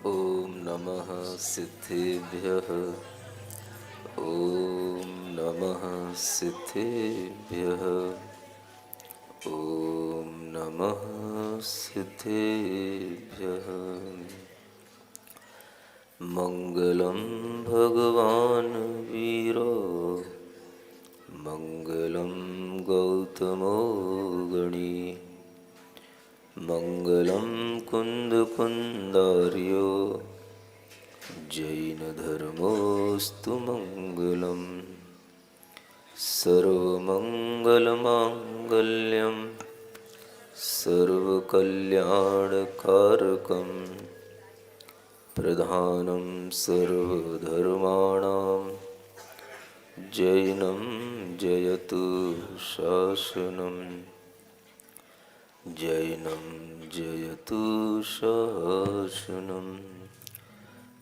ॐ नमः सिद्धेभ्यः। ॐ नमः सिद्धेभ्यः। ॐ नमः सिद्धेभ्यः। मङ्गलं भगवान् वीरो मङ्गलं गौतमो गणी मङ्गलं कुन्दकुन्दार्यो जैनधर्मोऽस्तु मङ्गलम्। सर्वमङ्गलमाङ्गल्यं सर्वकल्याणकारकं प्रधानं सर्वधर्माणां जैनं जयतु शासनं जैनं जयतु शासनम्।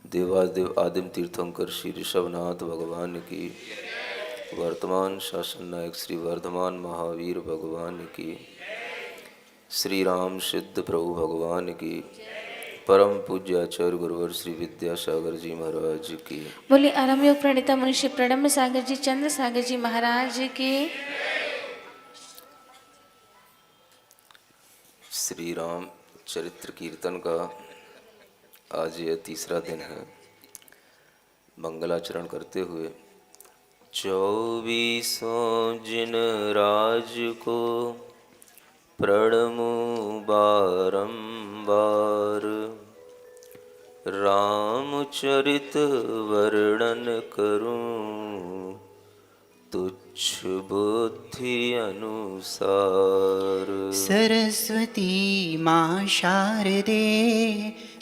देवादिदेव आदिम तीर्थंकर श्री ऋषभनाथ भगवान की, वर्तमान शासन नायक श्री वर्धमान महावीर भगवान की, श्री राम सिद्ध प्रभु भगवान की, परम पूज्य आचार्य गुरुवर श्री विद्यासागर जी महाराज की। बोले आराम योग प्रणीता मुनिषि प्रणम्य सागर जी चंद्र सागर जी महाराज की। श्री राम चरित्र कीर्तन का आज यह तीसरा दिन है। मंगलाचरण करते हुए 24 जिन राज को प्रणमु बारंबार, रामचरित वर्णन करूं तुच्छ बुद्धि अनुसार। सरस्वती माँ शारदे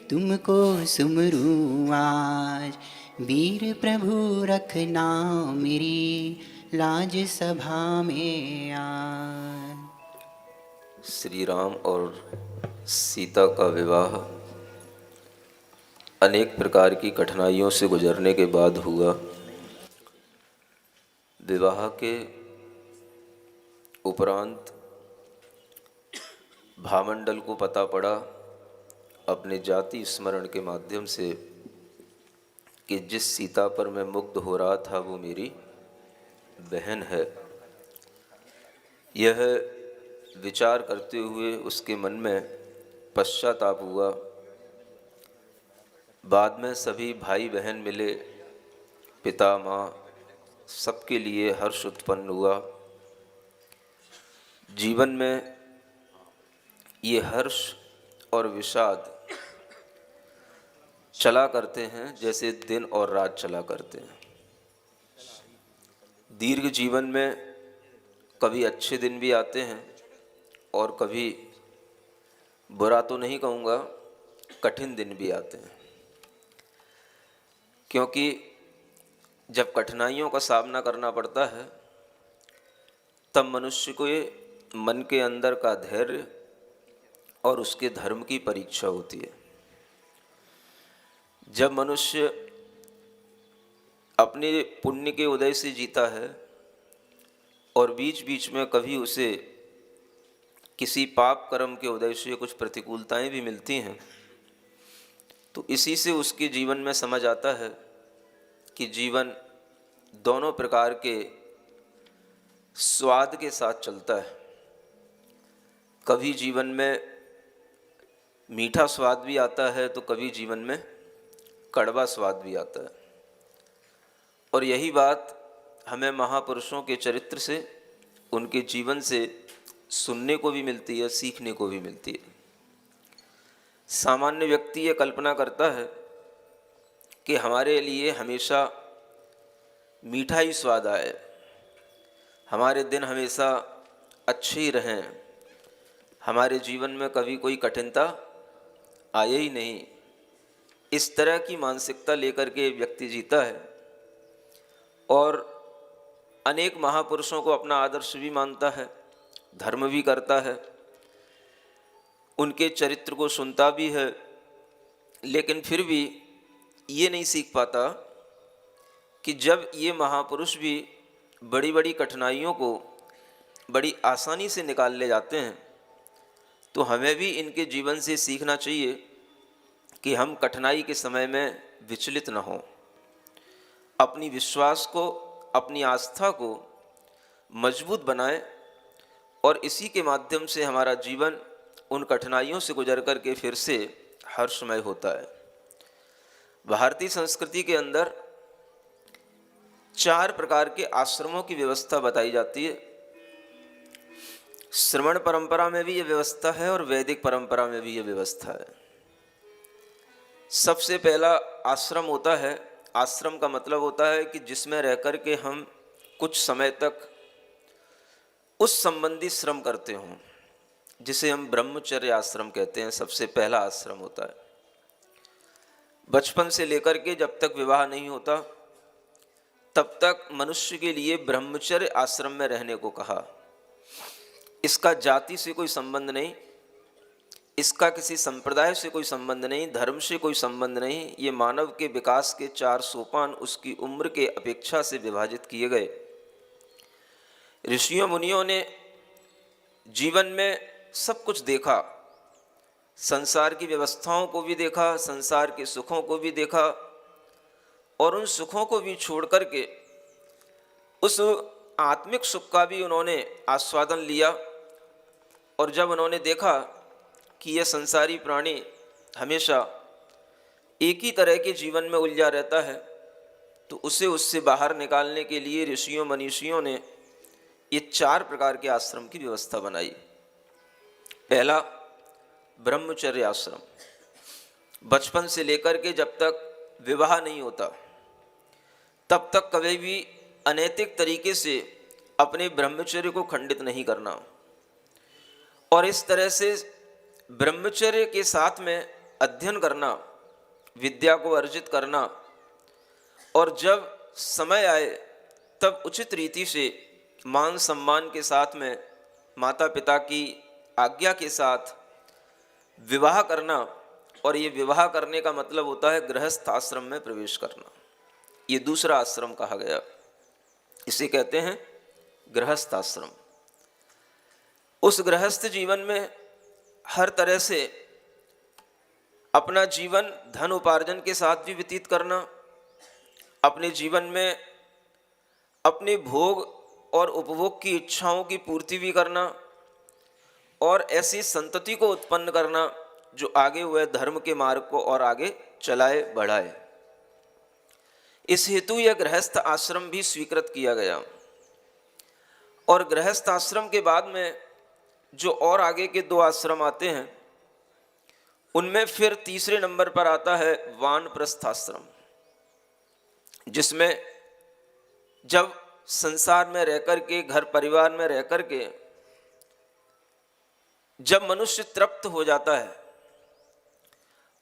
तुमको सुमरूं आज, वीर प्रभु रखना मेरी लाज सभा में आज। श्री राम और सीता का विवाह अनेक प्रकार की कठिनाइयों से गुजरने के बाद हुआ। विवाह के उपरांत भामंडल को पता पड़ा अपने जाति स्मरण के माध्यम से कि जिस सीता पर मैं मुग्ध हो रहा था वो मेरी बहन है। यह विचार करते हुए उसके मन में पश्चाताप हुआ। बाद में सभी भाई बहन मिले, पिता माँ सबके लिए हर्ष उत्पन्न हुआ। जीवन में ये हर्ष और विषाद चला करते हैं जैसे दिन और रात चला करते हैं। दीर्घ जीवन में कभी अच्छे दिन भी आते हैं और कभी, बुरा तो नहीं कहूँगा, कठिन दिन भी आते हैं। क्योंकि जब कठिनाइयों का सामना करना पड़ता है तब मनुष्य को ये मन के अंदर का धैर्य और उसके धर्म की परीक्षा होती है। जब मनुष्य अपने पुण्य के उदय से जीता है और बीच बीच में कभी उसे किसी पाप कर्म के उदय से कुछ प्रतिकूलताएं भी मिलती हैं, तो इसी से उसके जीवन में समझ आता है कि जीवन दोनों प्रकार के स्वाद के साथ चलता है। कभी जीवन में मीठा स्वाद भी आता है तो कभी जीवन में कड़वा स्वाद भी आता है। और यही बात हमें महापुरुषों के चरित्र से, उनके जीवन से सुनने को भी मिलती है, सीखने को भी मिलती है। सामान्य व्यक्ति ये कल्पना करता है कि हमारे लिए हमेशा मीठा ही स्वाद आए, हमारे दिन हमेशा अच्छे ही रहें, हमारे जीवन में कभी कोई कठिनता आए ही नहीं। इस तरह की मानसिकता लेकर के व्यक्ति जीता है और अनेक महापुरुषों को अपना आदर्श भी मानता है, धर्म भी करता है, उनके चरित्र को सुनता भी है, लेकिन फिर भी ये नहीं सीख पाता कि जब ये महापुरुष भी बड़ी बड़ी कठिनाइयों को बड़ी आसानी से निकाल ले जाते हैं तो हमें भी इनके जीवन से सीखना चाहिए कि हम कठिनाई के समय में विचलित न हों, अपनी विश्वास को, अपनी आस्था को मजबूत बनाएं और इसी के माध्यम से हमारा जीवन उन कठिनाइयों से गुजर कर के फिर से हर्षमय होता है। भारतीय संस्कृति के अंदर 4 प्रकार के आश्रमों की व्यवस्था बताई जाती है। श्रमण परंपरा में भी ये व्यवस्था है और वैदिक परंपरा में भी ये व्यवस्था है। सबसे पहला आश्रम होता है, आश्रम का मतलब होता है कि जिसमें रह कर के हम कुछ समय तक उस संबंधी श्रम करते हों, जिसे हम ब्रह्मचर्य आश्रम कहते हैं। सबसे पहला आश्रम होता है। बचपन से लेकर के जब तक विवाह नहीं होता तब तक मनुष्य के लिए ब्रह्मचर्य आश्रम में रहने को कहा। इसका जाति से कोई संबंध नहीं, इसका किसी संप्रदाय से कोई संबंध नहीं, धर्म से कोई संबंध नहीं। ये मानव के विकास के 4 सोपान उसकी उम्र के अपेक्षा से विभाजित किए गए। ऋषियों मुनियों ने जीवन में सब कुछ देखा, संसार की व्यवस्थाओं को भी देखा, संसार के सुखों को भी देखा और उन सुखों को भी छोड़ करके उस आत्मिक सुख का भी उन्होंने आस्वादन लिया। और जब उन्होंने देखा कि यह संसारी प्राणी हमेशा एक ही तरह के जीवन में उलझा रहता है, तो उसे उससे बाहर निकालने के लिए ऋषियों मनीषियों ने ये 4 प्रकार के आश्रम की व्यवस्था बनाई। पहला ब्रह्मचर्य आश्रम। बचपन से लेकर के जब तक विवाह नहीं होता तब तक कभी भी अनैतिक तरीके से अपने ब्रह्मचर्य को खंडित नहीं करना और इस तरह से ब्रह्मचर्य के साथ में अध्ययन करना, विद्या को अर्जित करना और जब समय आए तब उचित रीति से मान सम्मान के साथ में माता पिता की आज्ञा के साथ विवाह करना। और ये विवाह करने का मतलब होता है गृहस्थ आश्रम में प्रवेश करना। ये दूसरा आश्रम कहा गया, इसे कहते हैं गृहस्थ आश्रम। उस गृहस्थ जीवन में हर तरह से अपना जीवन धन उपार्जन के साथ भी व्यतीत करना, अपने जीवन में अपने भोग और उपभोग की इच्छाओं की पूर्ति भी करना और ऐसी संतति को उत्पन्न करना जो आगे हुए धर्म के मार्ग को और आगे चलाए बढ़ाए। इस हेतु यह गृहस्थ आश्रम भी स्वीकृत किया गया। और गृहस्थ आश्रम के बाद में जो और आगे के 2 आश्रम आते हैं, उनमें फिर तीसरे नंबर पर आता है वानप्रस्थ आश्रम, जिसमें जब संसार में रहकर के, घर परिवार में रहकर के जब मनुष्य तृप्त हो जाता है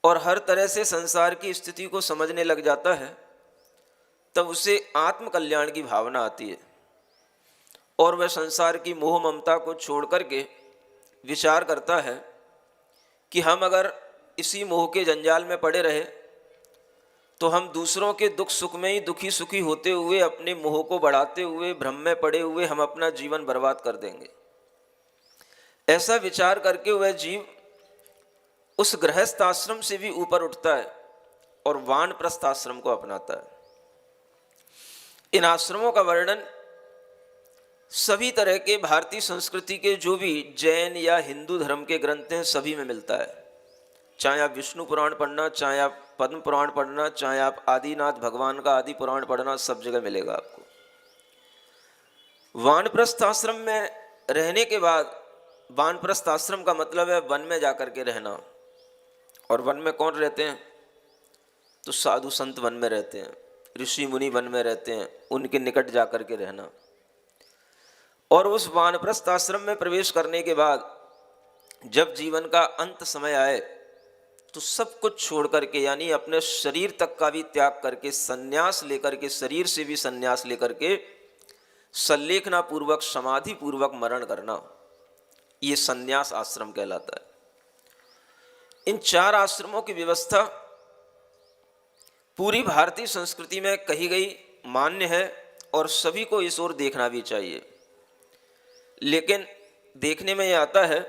और हर तरह से संसार की स्थिति को समझने लग जाता है, तब उसे आत्म कल्याण की भावना आती है और वह संसार की मोह ममता को छोड़ करके विचार करता है कि हम अगर इसी मोह के जंजाल में पड़े रहे तो हम दूसरों के दुख सुख में ही दुखी सुखी होते हुए, अपने मोह को बढ़ाते हुए, भ्रम में पड़े हुए हम अपना जीवन बर्बाद कर देंगे। ऐसा विचार करके वह जीव उस गृहस्थ आश्रम से भी ऊपर उठता है और वानप्रस्थ आश्रम को अपनाता है। इन आश्रमों का वर्णन सभी तरह के भारतीय संस्कृति के जो भी जैन या हिंदू धर्म के ग्रंथ हैं सभी में मिलता है। चाहे आप विष्णु पुराण पढ़ना, चाहे आप पद्म पुराण पढ़ना, चाहे आप आदिनाथ भगवान का आदि पुराण पढ़ना, सब जगह मिलेगा आपको। वानप्रस्थ आश्रम में रहने के बाद, वानप्रस्थ आश्रम का मतलब है वन में जाकर के रहना। और वन में कौन रहते हैं? तो साधु संत वन में रहते हैं, ऋषि मुनि वन में रहते हैं, उनके निकट जाकर के रहना। और उस वानप्रस्थ आश्रम में प्रवेश करने के बाद जब जीवन का अंत समय आए तो सब कुछ छोड़ करके, यानी अपने शरीर तक का भी त्याग करके, संन्यास लेकर के, शरीर से भी संन्यास लेकर के संलेखना पूर्वक, समाधि पूर्वक मरण करना, ये संन्यास आश्रम कहलाता है। इन 4 आश्रमों की व्यवस्था पूरी भारतीय संस्कृति में कही गई, मान्य है और सभी को इस ओर देखना भी चाहिए। लेकिन देखने में यह आता है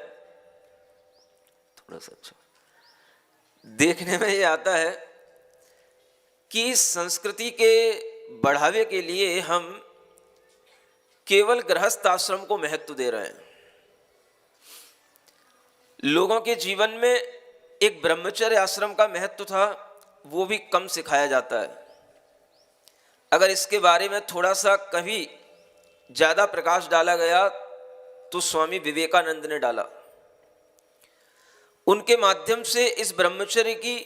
थोड़ा सा अच्छा, देखने में ये आता है कि संस्कृति के बढ़ावे के लिए हम केवल गृहस्थ आश्रम को महत्व दे रहे हैं। लोगों के जीवन में एक ब्रह्मचर्य आश्रम का महत्व था, वो भी कम सिखाया जाता है। अगर इसके बारे में थोड़ा सा कभी ज़्यादा प्रकाश डाला गया तो स्वामी विवेकानंद ने डाला। उनके माध्यम से इस ब्रह्मचर्य की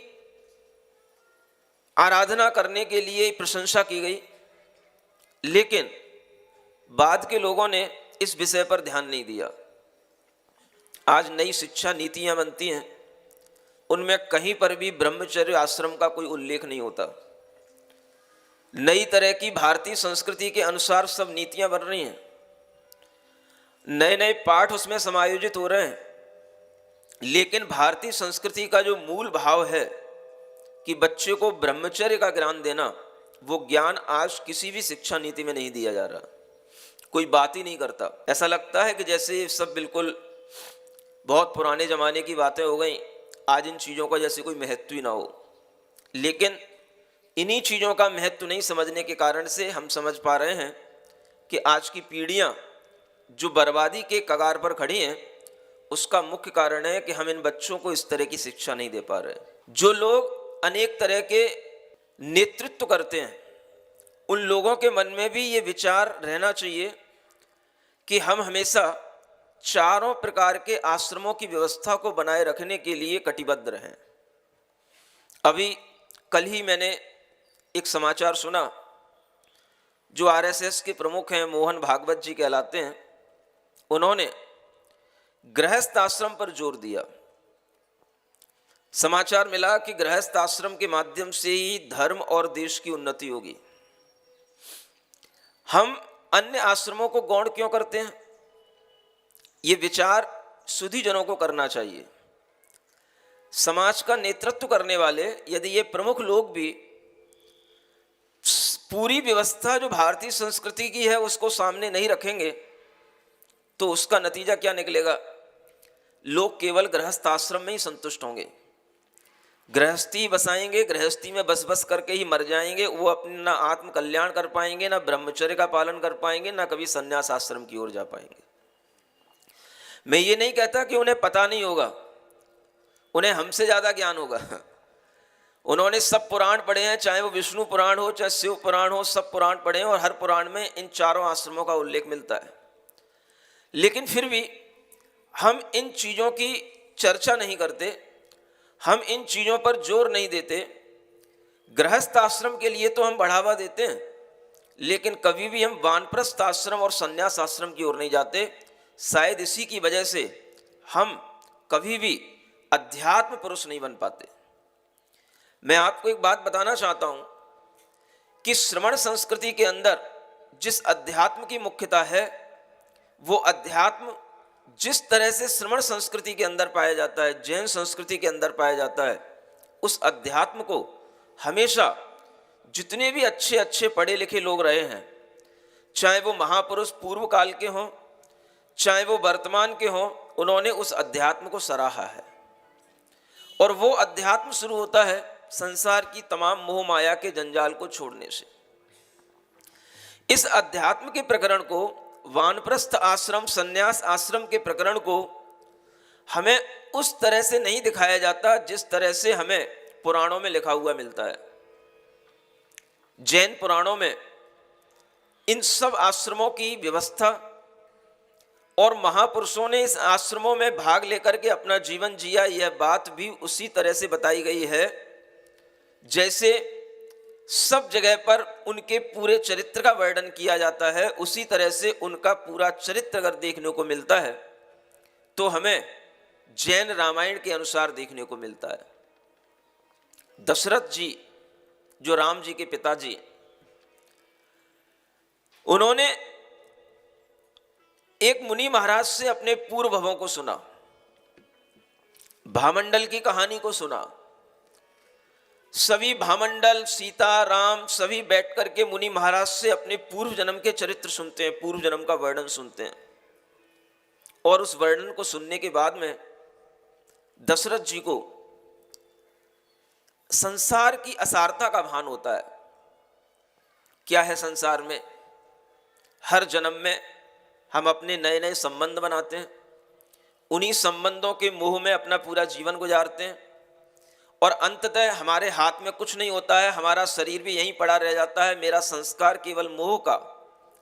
आराधना करने के लिए प्रशंसा की गई, लेकिन बाद के लोगों ने इस विषय पर ध्यान नहीं दिया। आज नई शिक्षा नीतियां बनती हैं, उनमें कहीं पर भी ब्रह्मचर्य आश्रम का कोई उल्लेख नहीं होता। नई तरह की भारतीय संस्कृति के अनुसार सब नीतियां बन रही हैं, नए नए पाठ उसमें समायोजित हो रहे हैं, लेकिन भारतीय संस्कृति का जो मूल भाव है कि बच्चे को ब्रह्मचर्य का ज्ञान देना, वो ज्ञान आज किसी भी शिक्षा नीति में नहीं दिया जा रहा। कोई बात ही नहीं करता। ऐसा लगता है कि जैसे ये सब बिल्कुल बहुत पुराने जमाने की बातें हो गई, आज इन चीज़ों का जैसे कोई महत्व ही ना हो। लेकिन इन्हीं चीज़ों का महत्व नहीं समझने के कारण से हम समझ पा रहे हैं कि आज की पीढ़ियाँ जो बर्बादी के कगार पर खड़ी हैं, उसका मुख्य कारण है कि हम इन बच्चों को इस तरह की शिक्षा नहीं दे पा रहे। जो लोग अनेक तरह के नेतृत्व करते हैं, उन लोगों के मन में भी ये विचार रहना चाहिए कि हम हमेशा चारों प्रकार के आश्रमों की व्यवस्था को बनाए रखने के लिए कटिबद्ध रहें। अभी कल ही मैंने एक समाचार सुना, जो आरएसएस के प्रमुख हैं, मोहन भागवत जी कहलाते हैं, उन्होंने गृहस्थ आश्रम पर जोर दिया। समाचार मिला कि गृहस्थ आश्रम के माध्यम से ही धर्म और देश की उन्नति होगी। हम अन्य आश्रमों को गौण क्यों करते हैं? ये विचार सुधी जनों को करना चाहिए। समाज का नेतृत्व करने वाले यदि ये प्रमुख लोग भी पूरी व्यवस्था जो भारतीय संस्कृति की है उसको सामने नहीं रखेंगे, तो उसका नतीजा क्या निकलेगा? लोग केवल गृहस्थ आश्रम में ही संतुष्ट होंगे, गृहस्थी बसाएंगे, गृहस्थी में बस बस करके ही मर जाएंगे। वो अपना आत्म कल्याण कर पाएंगे, ना ब्रह्मचर्य का पालन कर पाएंगे, ना कभी संन्यास आश्रम की ओर जा पाएंगे। मैं ये नहीं कहता कि उन्हें पता नहीं होगा, उन्हें हमसे ज़्यादा ज्ञान होगा। उन्होंने सब पुराण पढ़े हैं, चाहे वो विष्णु पुराण हो, चाहे शिव पुराण हो, सब पुराण पढ़े हैं और हर पुराण में इन चारों आश्रमों का उल्लेख मिलता है। लेकिन फिर भी हम इन चीज़ों की चर्चा नहीं करते, हम इन चीज़ों पर जोर नहीं देते। गृहस्थ आश्रम के लिए तो हम बढ़ावा देते हैं, लेकिन कभी भी हम वानप्रस्थ आश्रम और संन्यास आश्रम की ओर नहीं जाते। शायद इसी की वजह से हम कभी भी अध्यात्म पुरुष नहीं बन पाते। मैं आपको एक बात बताना चाहता हूं कि श्रमण संस्कृति के अंदर जिस अध्यात्म की मुख्यता है, वो अध्यात्म जिस तरह से श्रमण संस्कृति के अंदर पाया जाता है, जैन संस्कृति के अंदर पाया जाता है, उस अध्यात्म को हमेशा जितने भी अच्छे अच्छे पढ़े लिखे लोग रहे हैं, चाहे वो महापुरुष पूर्व काल के हों, चाहे वो वर्तमान के हों, उन्होंने उस अध्यात्म को सराहा है। और वो अध्यात्म शुरू होता है संसार की तमाम मोह माया के जंजाल को छोड़ने से। इस अध्यात्म के प्रकरण को, वानप्रस्थ आश्रम संन्यास आश्रम के प्रकरण को हमें उस तरह से नहीं दिखाया जाता जिस तरह से हमें पुराणों में लिखा हुआ मिलता है। जैन पुराणों में इन सब आश्रमों की व्यवस्था और महापुरुषों ने इस आश्रमों में भाग लेकर के अपना जीवन जिया, यह बात भी उसी तरह से बताई गई है जैसे सब जगह पर उनके पूरे चरित्र का वर्णन किया जाता है। उसी तरह से उनका पूरा चरित्र अगर देखने को मिलता है तो हमें जैन रामायण के अनुसार देखने को मिलता है। दशरथ जी, जो राम जी के पिताजी, उन्होंने एक मुनि महाराज से अपने पूर्व भवों को सुना, भामंडल की कहानी को सुना। सभी भामंडल, सीता, राम सभी बैठ करके मुनि महाराज से अपने पूर्व जन्म के चरित्र सुनते हैं, पूर्व जन्म का वर्णन सुनते हैं। और उस वर्णन को सुनने के बाद में दशरथ जी को संसार की असारता का भान होता है। क्या है संसार में? हर जन्म में हम अपने नए नए संबंध बनाते हैं, उन्हीं संबंधों के मोह में अपना पूरा जीवन गुजारते हैं और अंततः हमारे हाथ में कुछ नहीं होता है, हमारा शरीर भी यहीं पड़ा रह जाता है। मेरा संस्कार केवल मोह का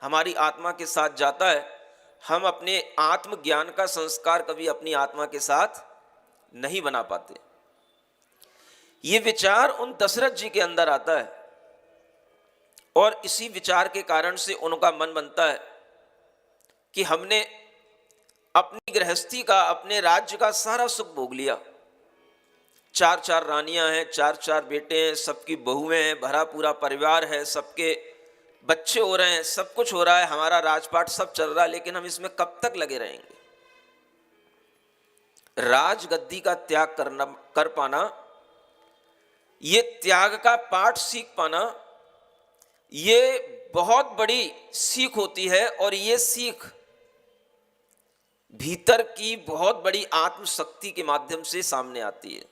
हमारी आत्मा के साथ जाता है। हम अपने आत्मज्ञान का संस्कार कभी अपनी आत्मा के साथ नहीं बना पाते। ये विचार उन दशरथ जी के अंदर आता है और इसी विचार के कारण से उनका मन बनता है कि हमने अपनी गृहस्थी का, अपने राज्य का सारा सुख भोग लिया। 4-4 रानियां हैं, 4-4 बेटे हैं, सबकी बहुएं हैं, भरा पूरा परिवार है, सबके बच्चे हो रहे हैं, सब कुछ हो रहा है, हमारा राजपाट सब चल रहा है, लेकिन हम इसमें कब तक लगे रहेंगे? राजगद्दी का त्याग कर पाना, ये त्याग का पाठ सीख पाना, ये बहुत बड़ी सीख होती है और ये सीख भीतर की बहुत बड़ी आत्मशक्ति के माध्यम से सामने आती है।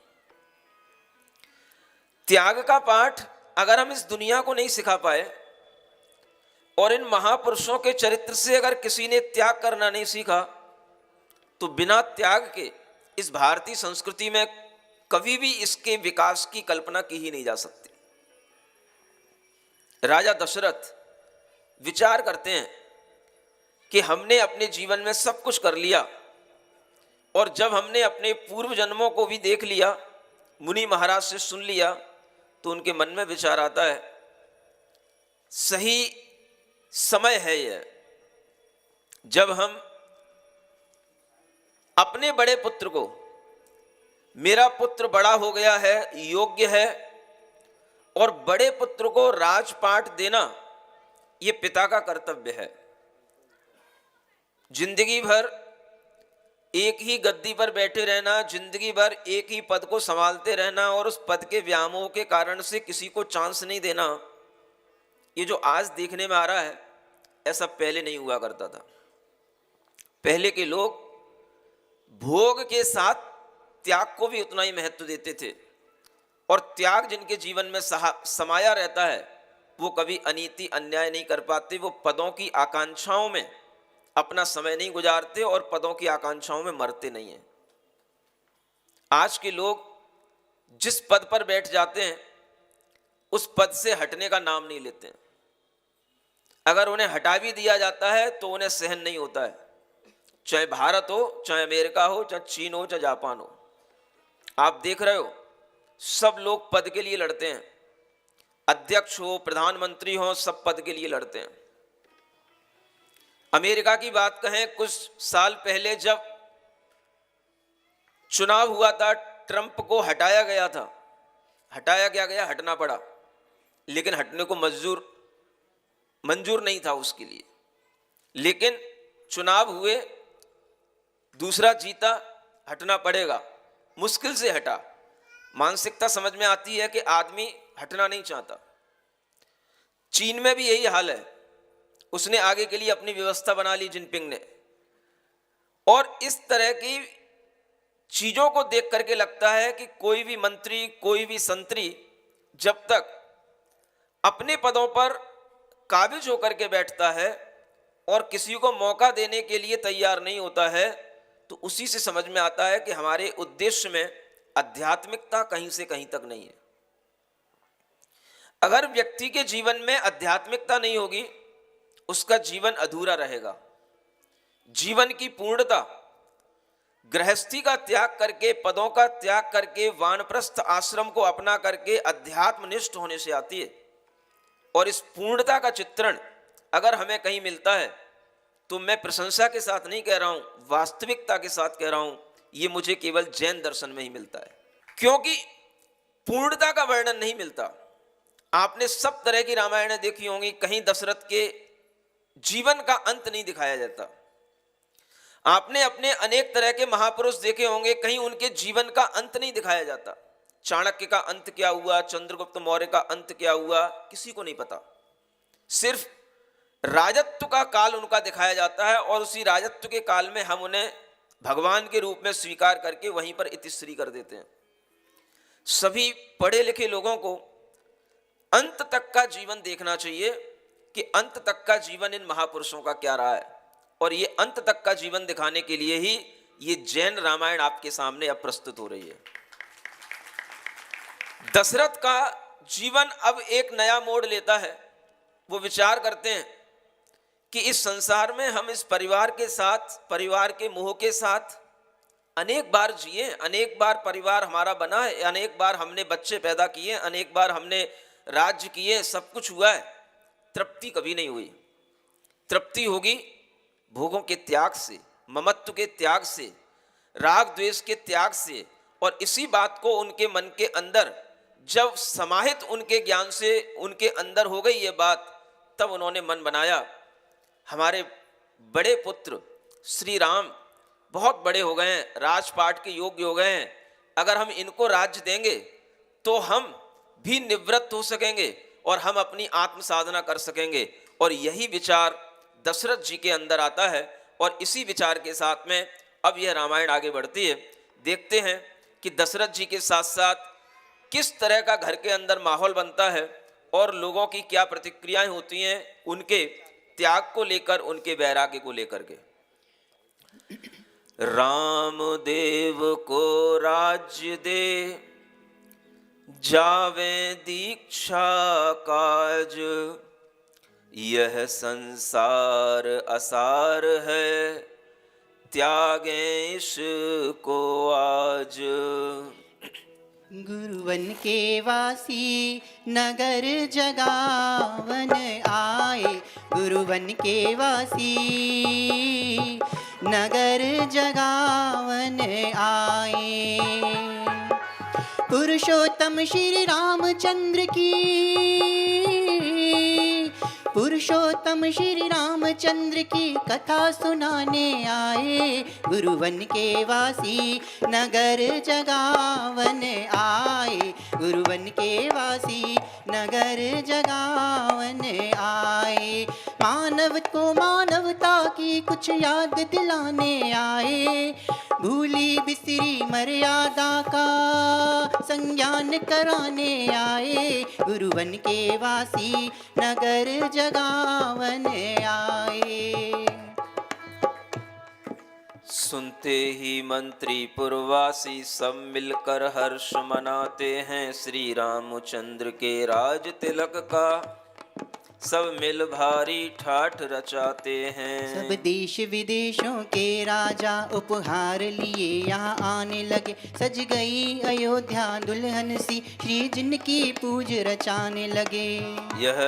त्याग का पाठ अगर हम इस दुनिया को नहीं सिखा पाए और इन महापुरुषों के चरित्र से अगर किसी ने त्याग करना नहीं सीखा, तो बिना त्याग के इस भारतीय संस्कृति में कभी भी इसके विकास की कल्पना की ही नहीं जा सकती। राजा दशरथ विचार करते हैं कि हमने अपने जीवन में सब कुछ कर लिया और जब हमने अपने पूर्व जन्मों को भी देख लिया, मुनि महाराज से सुन लिया, तो उनके मन में विचार आता है सही समय है यह, जब हम अपने बड़े पुत्र को, मेरा पुत्र बड़ा हो गया है, योग्य है, और बड़े पुत्र को राजपाट देना यह पिता का कर्तव्य है। जिंदगी भर एक ही गद्दी पर बैठे रहना, जिंदगी भर एक ही पद को संभालते रहना और उस पद के व्यामोह के कारण से किसी को चांस नहीं देना, ये जो आज देखने में आ रहा है, ऐसा पहले नहीं हुआ करता था। पहले के लोग भोग के साथ त्याग को भी उतना ही महत्व देते थे और त्याग जिनके जीवन में समाया रहता है वो कभी अनीति अन्याय नहीं कर पाते। वो पदों की आकांक्षाओं में अपना समय नहीं गुजारते और पदों की आकांक्षाओं में मरते नहीं हैं। आज के लोग जिस पद पर बैठ जाते हैं उस पद से हटने का नाम नहीं लेते हैं। अगर उन्हें हटा भी दिया जाता है तो उन्हें सहन नहीं होता है, चाहे भारत हो, चाहे अमेरिका हो, चाहे चीन हो, चाहे जापान हो। आप देख रहे हो सब लोग पद के लिए लड़ते हैं, अध्यक्ष हो, प्रधानमंत्री हो, सब पद के लिए लड़ते हैं। अमेरिका की बात कहें, कुछ साल पहले जब चुनाव हुआ था, ट्रंप को हटाया गया था। हटाया क्या गया? हटना पड़ा, लेकिन हटने को मंजूर नहीं था उसके लिए। लेकिन चुनाव हुए, दूसरा जीता, हटना पड़ेगा, मुश्किल से हटा। मानसिकता समझ में आती है कि आदमी हटना नहीं चाहता। चीन में भी यही हाल है, उसने आगे के लिए अपनी व्यवस्था बना ली जिनपिंग ने। और इस तरह की चीजों को देख करके लगता है कि कोई भी मंत्री, कोई भी संतरी जब तक अपने पदों पर काबिज होकर के बैठता है और किसी को मौका देने के लिए तैयार नहीं होता है, तो उसी से समझ में आता है कि हमारे उद्देश्य में आध्यात्मिकता कहीं से कहीं तक नहीं है। अगर व्यक्ति के जीवन में आध्यात्मिकता नहीं होगी, उसका जीवन अधूरा रहेगा। जीवन की पूर्णता गृहस्थी का त्याग करके, पदों का त्याग करके, वानप्रस्थ आश्रम को अपना करके अध्यात्मनिष्ठ होने से आती है। और इस पूर्णता का चित्रण अगर हमें कहीं मिलता है तो मैं प्रशंसा के साथ नहीं कह रहा हूं, वास्तविकता के साथ कह रहा हूं, ये मुझे केवल जैन दर्शन में ही मिलता है। क्योंकि पूर्णता का वर्णन नहीं मिलता। आपने सब तरह की रामायणें देखी होंगी, कहीं दशरथ के जीवन का अंत नहीं दिखाया जाता। आपने अपने अनेक तरह के महापुरुष देखे होंगे, कहीं उनके जीवन का अंत नहीं दिखाया जाता। चाणक्य का अंत क्या हुआ, चंद्रगुप्त मौर्य का अंत क्या हुआ, किसी को नहीं पता। सिर्फ राजत्व का काल उनका दिखाया जाता है और उसी राजत्व के काल में हम उन्हें भगवान के रूप में स्वीकार करके वहीं पर इतिश्री कर देते हैं। सभी पढ़े लिखे लोगों को अंत तक का जीवन देखना चाहिए कि अंत तक का जीवन इन महापुरुषों का क्या रहा है, और ये अंत तक का जीवन दिखाने के लिए ही ये जैन रामायण आपके सामने अब प्रस्तुत हो रही है। दशरथ का जीवन अब एक नया मोड़ लेता है। वो विचार करते हैं कि इस संसार में हम इस परिवार के साथ, परिवार के मोह के साथ अनेक बार जिए, अनेक बार परिवार हमारा बना है, अनेक बार हमने बच्चे पैदा किए, अनेक बार हमने राज्य किए, सब कुछ हुआ है, तृप्ति कभी नहीं हुई। तृप्ति होगी भोगों के त्याग से, ममत्व के त्याग से, राग द्वेष के त्याग से। और इसी बात को उनके मन के अंदर जब समाहित उनके ज्ञान से उनके अंदर हो गई ये बात, तब उन्होंने मन बनाया हमारे बड़े पुत्र श्री राम बहुत बड़े हो गए हैं, राजपाट के योग्य हो गए हैं, अगर हम इनको राज्य देंगे तो हम भी निवृत्त हो सकेंगे और हम अपनी आत्म साधना कर सकेंगे। और यही विचार दशरथ जी के अंदर आता है और इसी विचार के साथ में अब यह रामायण आगे बढ़ती है। देखते हैं कि दशरथ जी के साथ साथ किस तरह का घर के अंदर माहौल बनता है और लोगों की क्या प्रतिक्रियाएं होती हैं उनके त्याग को लेकर, उनके वैराग्य को लेकर के। राम देव को राज्य दे, जावे दीक्षा काज, यह संसार असार है, त्यागे इसको आज। गुरुवन के वासी नगर जगावन आए, गुरुवन के वासी नगर जगावन आए। पुरुषोत्तम श्री रामचंद्र की, पुरुषोत्तम श्री रामचंद्र की कथा सुनाने आए, गुरुवन के वासी नगर जगावन आए, गुरुवन के वासी नगर जगावन आए। मानव को मानवता की कुछ याद दिलाने आए, भूली बिसरी मर्यादा का संज्ञान कराने आए, गुरुवन के वासी नगर जगावन आए। सुनते ही मंत्री पुरवासी सब मिलकर हर्ष मनाते हैं, श्री रामचंद्र के राज तिलक का सब मिल भारी ठाठ रचाते हैं। सब देश विदेशों के राजा उपहार लिए यहाँ आने लगे, सज गई अयोध्या दुल्हन सी, श्री जिनकी पूज रचाने लगे। यह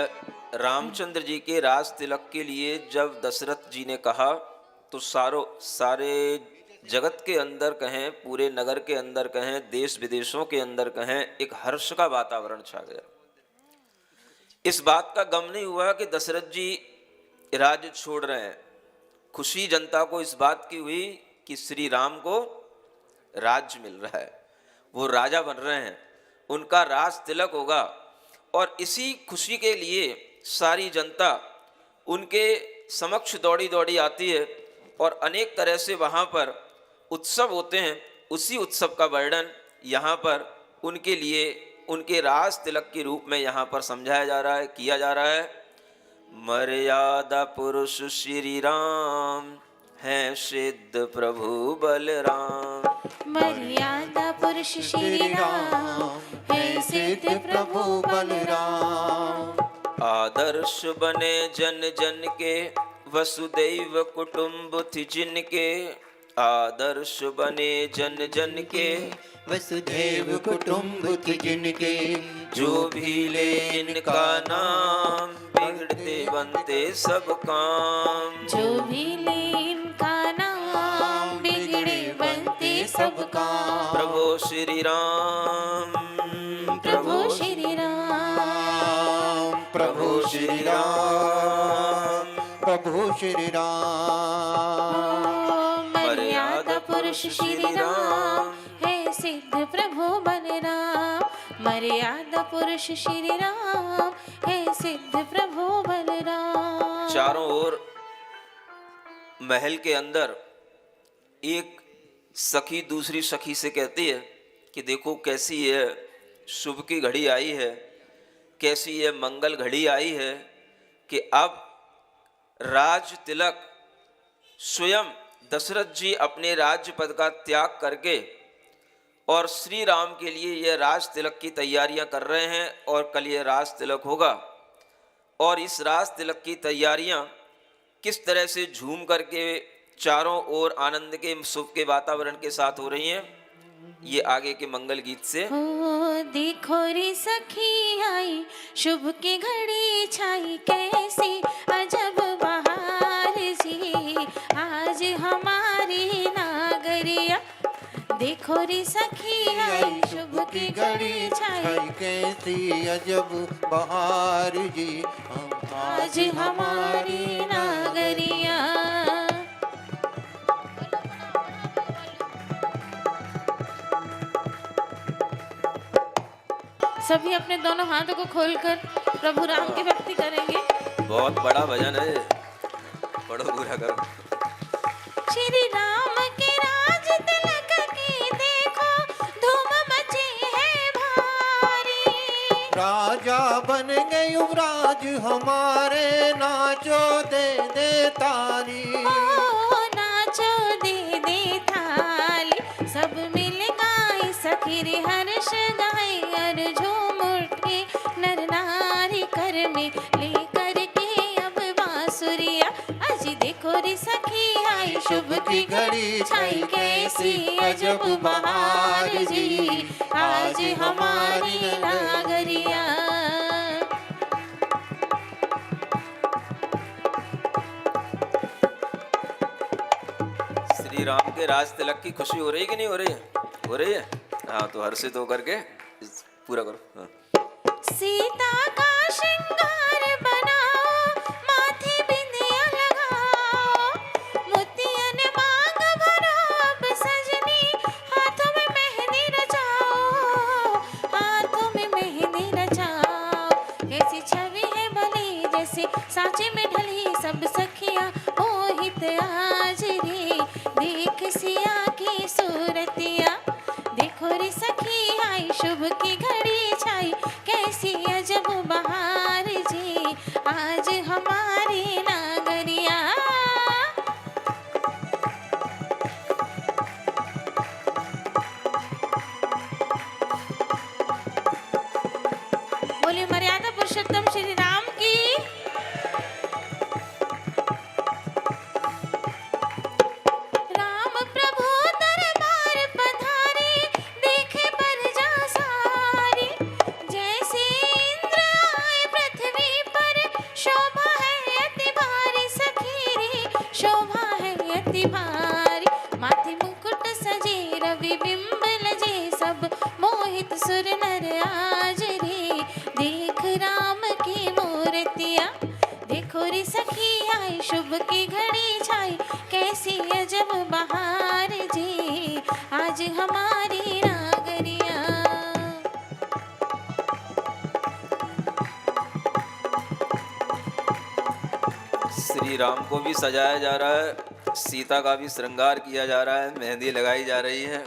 रामचंद्र जी के राज तिलक के लिए जब दशरथ जी ने कहा तो सारे जगत के अंदर कहें, पूरे नगर के अंदर कहें, देश विदेशों के अंदर कहें, एक हर्ष का वातावरण छा गया। इस बात का गम नहीं हुआ कि दशरथ जी राज्य छोड़ रहे हैं। खुशी जनता को इस बात की हुई कि श्री राम को राज्य मिल रहा है, वो राजा बन रहे हैं, उनका राज तिलक होगा। और इसी खुशी के लिए सारी जनता उनके समक्ष दौड़ी दौड़ी आती है और अनेक तरह से वहाँ पर उत्सव होते हैं। उसी उत्सव का वर्णन यहाँ पर उनके लिए उनके राज तिलक के रूप में यहाँ पर समझाया जा रहा है, किया जा रहा है। मर्यादा पुरुष श्री राम हैं सिद्ध प्रभु बलराम, मर्यादा पुरुष श्री राम है सिद्ध प्रभु बलराम। आदर्श बने जन जन के वसुदैव कुटुंब थी जिनके, आदर्श बने जन जन के वसुधैव कुटुंब थी जिनके, जो भी ले इनका नाम बिगड़ते बनते सब काम। जो भी ले इनका नाम बिगड़े बनते सब काम। प्रभु श्री राम, प्रभु श्री राम, प्रभु श्री राम, प्रभु श्री राम। मर्यादा पुरुष श्री राम है सिद्ध प्रभु बलराम, मर्यादा पुरुष श्री राम है सिद्ध प्रभु बलराम। चारों ओर महल के अंदर एक सखी दूसरी सखी से कहती है कि देखो कैसी है शुभ की घड़ी आई है, कैसी ये मंगल घड़ी आई है कि अब राज तिलक स्वयं दशरथ जी अपने राज्य पद का त्याग करके और श्री राम के लिए ये राज तिलक की तैयारियां कर रहे हैं। और कल ये राज तिलक होगा और इस राज तिलक की तैयारियां किस तरह से झूम करके चारों ओर आनंद के सुख के वातावरण के साथ हो रही हैं, ये आगे के मंगल गीत से। हो देखो रे सखी आई शुभ की घड़ी छाई, कैसी अजब बहार जी आज हमारी नागरिया। देखो रे सखी आई शुभ की घड़ी छाई, कैसी अजब बहार जी आज हमारी नागरिया। सभी अपने दोनों हाथों को खोलकर प्रभु राम की भक्ति करेंगे। बहुत बड़ा भजन है, पढ़ो पूरा करो। श्री राम के राज तिलक की देखो धूम मची है भारी, राजा बन गए युवराज हमारे नाचो दे दे तारी। ओ नाचो दे दे थाली, सब मिल गाए सखी रे हर्ष गाए और झूम उठे नर नारी कर में लेकर के अब बांसुरिया। आज देखो रे सखी आई शुभ की घड़ी छाई, कैसी अजब बहार जी आज हमारी नागरिया। श्री राम के राज तिलक की खुशी हो रही कि नहीं हो रही है? हो रही है। हाँ, तो हर्षित होकर के पूरा करो। हाँ। सीता का श्रृंगार बनाओ, माथे बिंदिया लगाओ, मोतियन मांग भरो अब सजनी, हाथों में मेहंदी रचाओ, हाथों में मेहंदी रचाओ। कैसी छवि है भली जैसे सांचे में ढली, सब सखियां मोहित आज रे देख सिया की सूरतिया। देखो रे सखी आई शुभ की घड़ी छाई, कैसी अजब बहार जी आज हमारी नागरिया। बोले मर्यादा पुरुषोत्तम श्री राम की। राम प्रभु दरबार पधारे, देखे प्रजा सारी, जैसे इंद्र आए पृथ्वी पर, शोभा है अति भारी सखी रे शोभा है अति भारी। माथे मुकुट सजे रवि बिंब लजे, सब मोहित सुर नर आज रे देख राम की मूर्तिया। देखो रे सखी आई शुभ की घड़ी छाई, कैसी अजब बहार जी आज हमारी नागरिया। श्री राम को भी सजाया जा रहा है, सीता का भी श्रृंगार किया जा रहा है, मेहंदी लगाई जा रही है,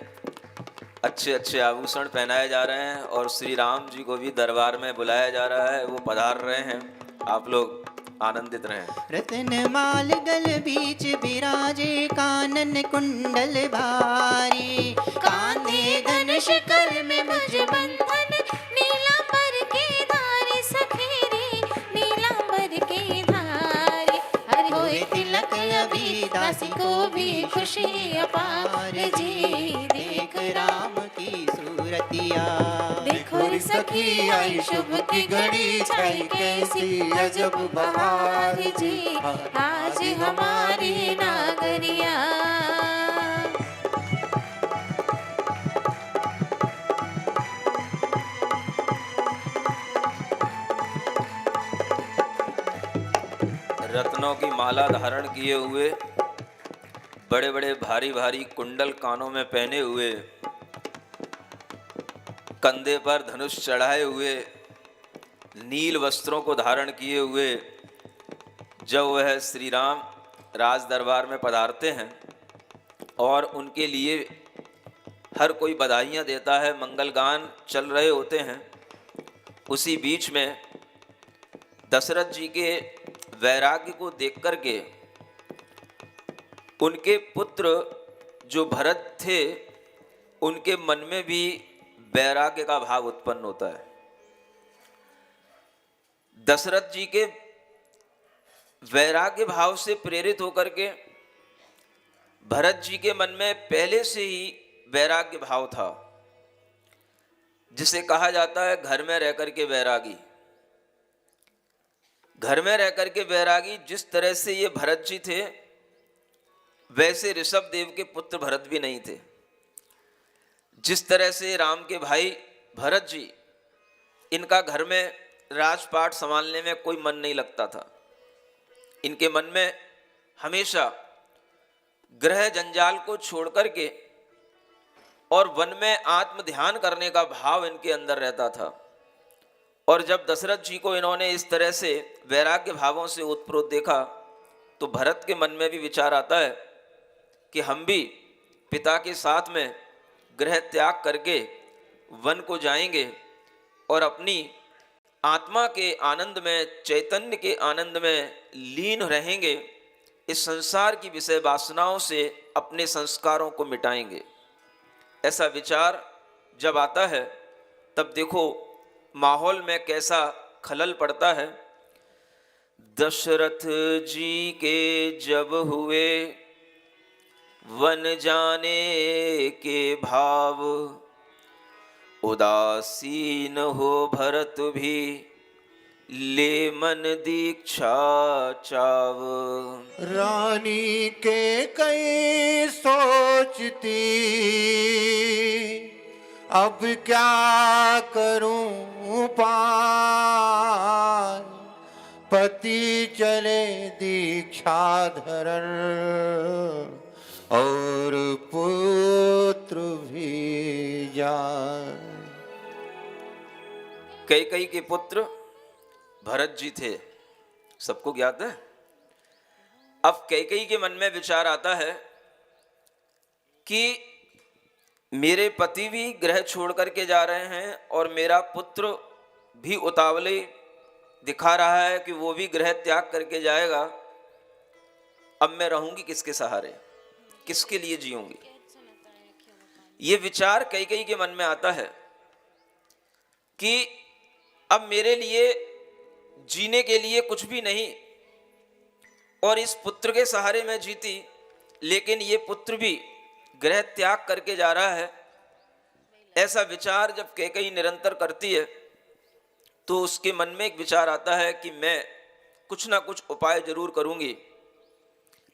अच्छे अच्छे आभूषण पहनाए जा रहे हैं और श्री राम जी को भी दरबार में बुलाया जा रहा है, वो पधार रहे हैं। आप लोग आनंदित रहें। रत्न माल गल बीच विराजे, कानन कुंडल भारी, कांधे धनुष कर में मुझ बंधन, नीलांबर के धारी सखी रे नीलांबर के धारी। हरि होए तिलक अभी दासी को भी खुशी अपार जी देख राम की सूरतिया। देखो रे सखी आई शुभ की घड़ी छाई, कैसी अजब बहार जी आज हमारी नागरिया। रत्नों की माला धारण किए हुए, बड़े बड़े भारी भारी कुंडल कानों में पहने हुए, कंधे पर धनुष चढ़ाए हुए, नील वस्त्रों को धारण किए हुए जब वह श्री राम राज दरबार में पधारते हैं और उनके लिए हर कोई बधाइयाँ देता है, मंगल गान चल रहे होते हैं। उसी बीच में दशरथ जी के वैराग्य को देख कर के उनके पुत्र जो भरत थे उनके मन में भी वैराग्य का भाव उत्पन्न होता है। दशरथ जी के वैराग्य भाव से प्रेरित होकर के भरत जी के मन में पहले से ही वैराग्य भाव था, जिसे कहा जाता है घर में रह करके वैरागी। घर में रह करके वैरागी जिस तरह से ये भरत जी थे, वैसे ऋषभ देव के पुत्र भरत भी नहीं थे। जिस तरह से राम के भाई भरत जी, इनका घर में राजपाट संभालने में कोई मन नहीं लगता था। इनके मन में हमेशा ग्रह जंजाल को छोड़ करके और वन में आत्म ध्यान करने का भाव इनके अंदर रहता था। और जब दशरथ जी को इन्होंने इस तरह से वैराग्य भावों से उत्प्रोत देखा, तो भरत के मन में भी विचार आता है कि हम भी पिता के साथ में गृह त्याग करके वन को जाएंगे और अपनी आत्मा के आनंद में, चैतन्य के आनंद में लीन रहेंगे। इस संसार की विषय वासनाओं से अपने संस्कारों को मिटाएंगे। ऐसा विचार जब आता है, तब देखो माहौल में कैसा खलल पड़ता है। दशरथ जी के जब हुए वन जाने के भाव, उदासीन हो भरत भी ले मन दीक्षा चाव। रानी के कई सोचती अब क्या करूं पार, पति चले दीक्षा धरण और पुत्र भी जाए। कैकेयी के पुत्र भरत जी थे, सबको ज्ञात है। अब कैकेयी के मन में विचार आता है कि मेरे पति भी गृह छोड़ करके जा रहे हैं और मेरा पुत्र भी उतावले दिखा रहा है कि वो भी गृह त्याग करके जाएगा। अब मैं रहूंगी किसके सहारे, किसके लिए जीऊंगी? ये विचार कैकेयी के मन में आता है कि अब मेरे लिए जीने के लिए कुछ भी नहीं, और इस पुत्र के सहारे मैं जीती, लेकिन ये पुत्र भी गृह त्याग करके जा रहा है। ऐसा विचार जब कैकेयी निरंतर करती है, तो उसके मन में एक विचार आता है कि मैं कुछ ना कुछ उपाय जरूर करूंगी,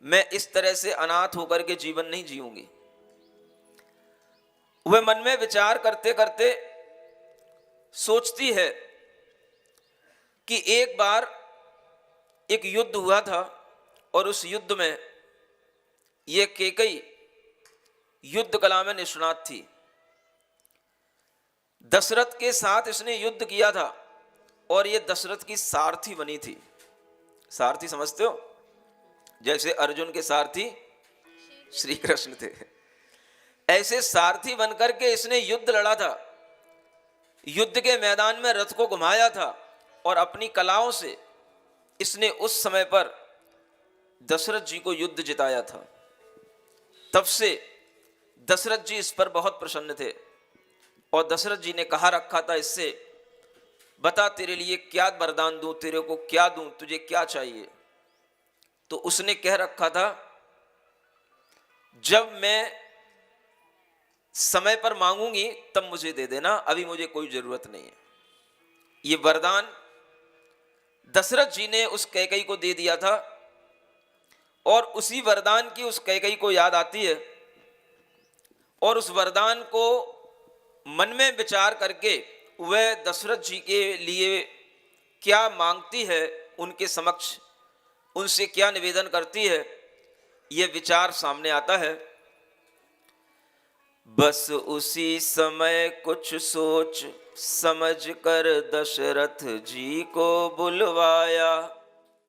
मैं इस तरह से अनाथ होकर के जीवन नहीं जीऊंगी। वह मन में विचार करते करते सोचती है कि एक बार एक युद्ध हुआ था, और उस युद्ध में ये कैकेयी युद्ध कला में निष्णात थी। दशरथ के साथ इसने युद्ध किया था और ये दशरथ की सारथी बनी थी। सारथी समझते हो? जैसे अर्जुन के सारथी श्री कृष्ण थे, ऐसे सारथी बनकर के इसने युद्ध लड़ा था। युद्ध के मैदान में रथ को घुमाया था और अपनी कलाओं से इसने उस समय पर दशरथ जी को युद्ध जिताया था। तब से दशरथ जी इस पर बहुत प्रसन्न थे और दशरथ जी ने कहा रखा था इससे, बता तेरे लिए क्या वरदान दूं, तेरे को क्या दूं, तुझे क्या चाहिए? तो उसने कह रखा था, जब मैं समय पर मांगूंगी तब मुझे दे देना, अभी मुझे कोई जरूरत नहीं है। ये वरदान दशरथ जी ने उस कैकेयी को दे दिया था, और उसी वरदान की उस कैकेयी को याद आती है, और उस वरदान को मन में विचार करके वह दशरथ जी के लिए क्या मांगती है, उनके समक्ष उनसे क्या निवेदन करती है, यह विचार सामने आता है। बस उसी समय कुछ सोच समझ कर दशरथ जी को बुलवाया,